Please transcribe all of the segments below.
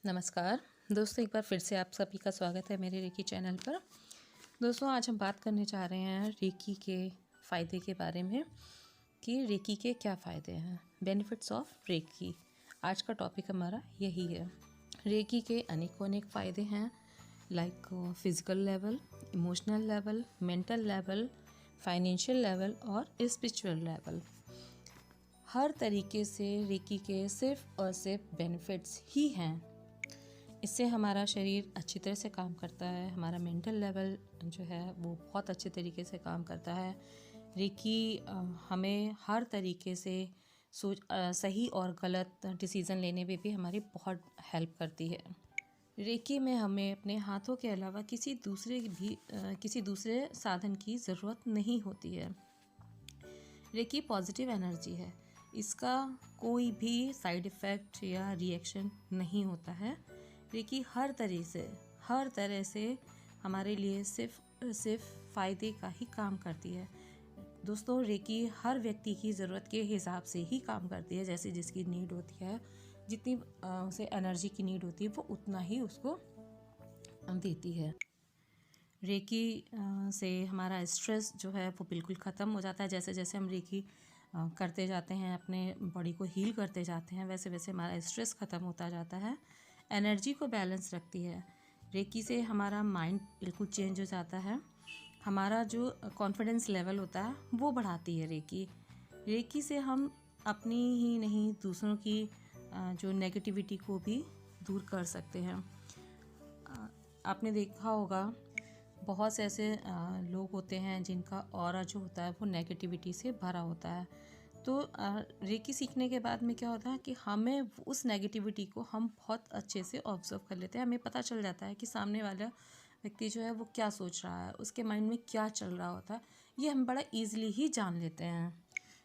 नमस्कार दोस्तों, एक बार फिर से आप सभी का स्वागत है मेरे रेकी चैनल पर। दोस्तों, आज हम बात करने जा रहे हैं रेकी के फ़ायदे के बारे में कि रेकी के क्या फ़ायदे हैं, बेनिफिट्स ऑफ रेकी। आज का टॉपिक हमारा यही है। रेकी के अनेक फ़ायदे हैं, like physical level, emotional level, mental level, financial level और स्पिरिचुअल लेवल। हर तरीके से रेकी के सिर्फ और सिर्फ बेनिफिट्स ही हैं। इससे हमारा शरीर अच्छी तरह से काम करता है, हमारा मेंटल लेवल जो है वो बहुत अच्छे तरीके से काम करता है। रेकी हमें हर तरीके से सही और गलत डिसीज़न लेने में भी हमारी बहुत हेल्प करती है। रेकी में हमें अपने हाथों के अलावा किसी दूसरे साधन की ज़रूरत नहीं होती है। रेकी पॉजिटिव एनर्जी है, इसका कोई भी साइड इफ़ेक्ट या रिएक्शन नहीं होता है। रेकी हर तरह से हमारे लिए सिर्फ फ़ायदे का ही काम करती है। दोस्तों, रेकी हर व्यक्ति की ज़रूरत के हिसाब से ही काम करती है। जैसे जिसकी नीड होती है, जितनी उसे एनर्जी की नीड होती है, वो उतना ही उसको देती है। रेकी से हमारा स्ट्रेस जो है वो बिल्कुल ख़त्म हो जाता है। जैसे जैसे हम रेकी करते जाते हैं, अपने बॉडी को हील करते जाते हैं, वैसे वैसे हमारा स्ट्रेस ख़त्म होता जाता है। एनर्जी को बैलेंस रखती है। रेकी से हमारा माइंड बिल्कुल चेंज हो जाता है। हमारा जो कॉन्फिडेंस लेवल होता है वो बढ़ाती है रेकी से हम अपनी ही नहीं, दूसरों की जो नेगेटिविटी को भी दूर कर सकते हैं। आपने देखा होगा, बहुत से ऐसे लोग होते हैं जिनका ऑरा जो होता है वो नेगेटिविटी से भरा होता है। तो रेकी सीखने के बाद में क्या होता है कि हमें उस नेगेटिविटी को हम बहुत अच्छे से ऑब्जर्व कर लेते हैं। हमें पता चल जाता है कि सामने वाला व्यक्ति जो है वो क्या सोच रहा है, उसके माइंड में क्या चल रहा होता है, ये हम बड़ा ईजिली ही जान लेते हैं।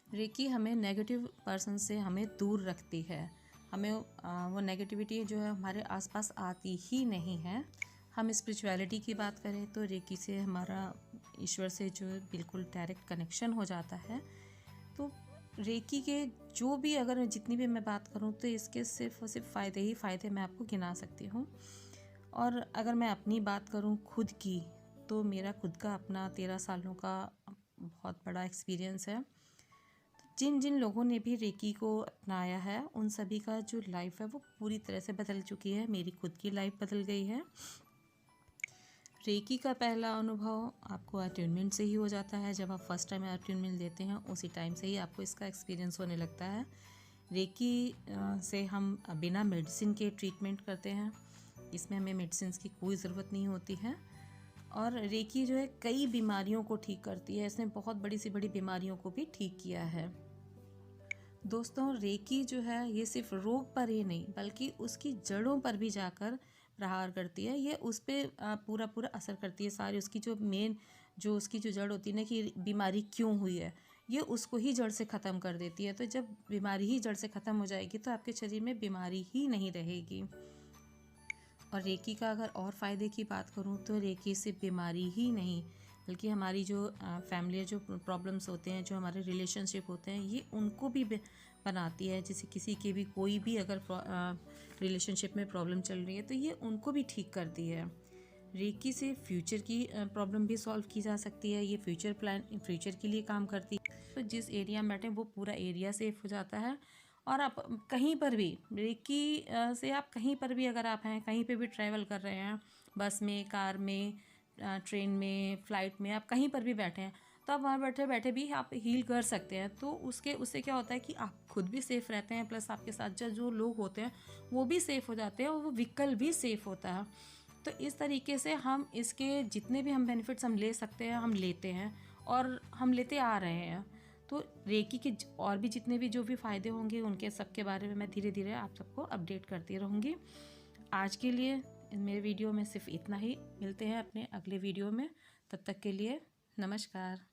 रेकी हमें नेगेटिव पर्सन से हमें दूर रखती है। हमें वो नेगेटिविटी जो है हमारे आसपास आती ही नहीं है। हम स्पिरिचुअलिटी की बात करें तो रेकी से हमारा ईश्वर से जो बिल्कुल डायरेक्ट कनेक्शन हो जाता है। तो रेकी के जो भी, अगर जितनी भी मैं बात करूं तो इसके सिर्फ और सिर्फ फ़ायदे ही फ़ायदे मैं आपको गिना सकती हूं। और अगर मैं अपनी बात करूं खुद की, तो मेरा खुद का अपना 13 सालों का बहुत बड़ा एक्सपीरियंस है। तो जिन जिन लोगों ने भी रेकी को अपनाया है, उन सभी का जो लाइफ है वो पूरी तरह से बदल चुकी है। मेरी खुद की लाइफ बदल गई है। रेकी का पहला अनुभव आपको अट्यूनमेंट से ही हो जाता है। जब आप फर्स्ट टाइम अट्यूनमेंट लेते हैं, उसी टाइम से ही आपको इसका एक्सपीरियंस होने लगता है। रेकी से हम बिना मेडिसिन के ट्रीटमेंट करते हैं। इसमें हमें मेडिसिन की कोई ज़रूरत नहीं होती है। और रेकी जो है कई बीमारियों को ठीक करती है। इसने बहुत बड़ी बीमारियों को भी ठीक किया है। दोस्तों, रेकी जो है ये सिर्फ रोग पर ही नहीं बल्कि उसकी जड़ों पर भी जाकर प्रहार करती है। ये उस पर पूरा असर करती है। सारी उसकी उसकी जो जड़ होती है ना, कि बीमारी क्यों हुई है, ये उसको ही जड़ से ख़त्म कर देती है। तो जब बीमारी ही जड़ से ख़त्म हो जाएगी तो आपके शरीर में बीमारी ही नहीं रहेगी। और रेकी का अगर और फ़ायदे की बात करूँ तो रेकी से बीमारी ही नहीं बल्कि हमारी जो फैमिली जो प्रॉब्लम्स होते हैं, जो हमारे रिलेशनशिप होते हैं, ये उनको भी बनाती है। जैसे किसी के भी कोई भी अगर रिलेशनशिप में प्रॉब्लम चल रही है तो ये उनको भी ठीक करती है। रेकी से फ्यूचर की प्रॉब्लम भी सॉल्व की जा सकती है। ये फ्यूचर के लिए काम करती है। तो जिस एरिया में बैठे वो पूरा एरिया सेफ हो जाता है। और आप कहीं पर भी रेकी से आप कहीं पर भी अगर आप हैं, कहीं पे भी ट्रैवल कर रहे हैं, बस में, कार में, ट्रेन में, फ़्लाइट में, आप कहीं पर भी बैठे हैं, तो आप वहाँ बैठे बैठे भी आप हील कर सकते हैं। तो उससे क्या होता है कि आप खुद भी सेफ़ रहते हैं, प्लस आपके साथ जो लोग होते हैं वो भी सेफ़ हो जाते हैं और वो व्हीकल भी सेफ़ होता है। तो इस तरीके से हम इसके जितने भी हम बेनिफिट्स हम ले सकते हैं, हम लेते हैं और हम लेते आ रहे हैं। तो रेकी के और भी जितने भी जो भी फ़ायदे होंगे, उनके सब के बारे में मैं धीरे धीरे आप सबको अपडेट करती रहूँगी। आज के लिए मेरे वीडियो में सिर्फ इतना ही। मिलते हैं अपने अगले वीडियो में। तब तक के लिए नमस्कार।